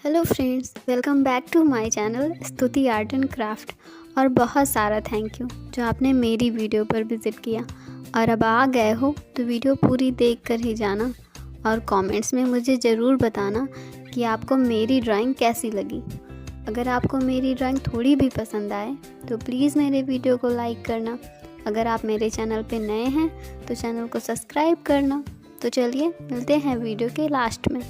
Hello friends, welcome back to my channel Stuti art and craft. और बहुत सारा thank you जो आपने मेरी वीडियो पर विज़िट किया। और अब आ गए हो तो वीडियो पूरी देख कर ही जाना और कमेंट्स में मुझे ज़रूर बताना कि आपको मेरी ड्राइंग कैसी लगी। अगर आपको मेरी ड्राइंग थोड़ी भी पसंद आए तो प्लीज़ मेरे वीडियो को लाइक करना। अगर आप मेरे चैनल पे नए हैं तो चैनल को सब्सक्राइब करना। तो चलिए मिलते हैं वीडियो के लास्ट में।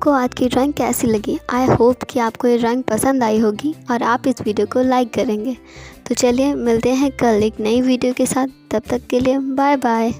आपको आज की ड्राइंग कैसी लगी। आई होप कि आपको ये ड्राइंग पसंद आई होगी और आप इस वीडियो को लाइक करेंगे। तो चलिए मिलते हैं कल एक नई वीडियो के साथ। तब तक के लिए बाय बाय।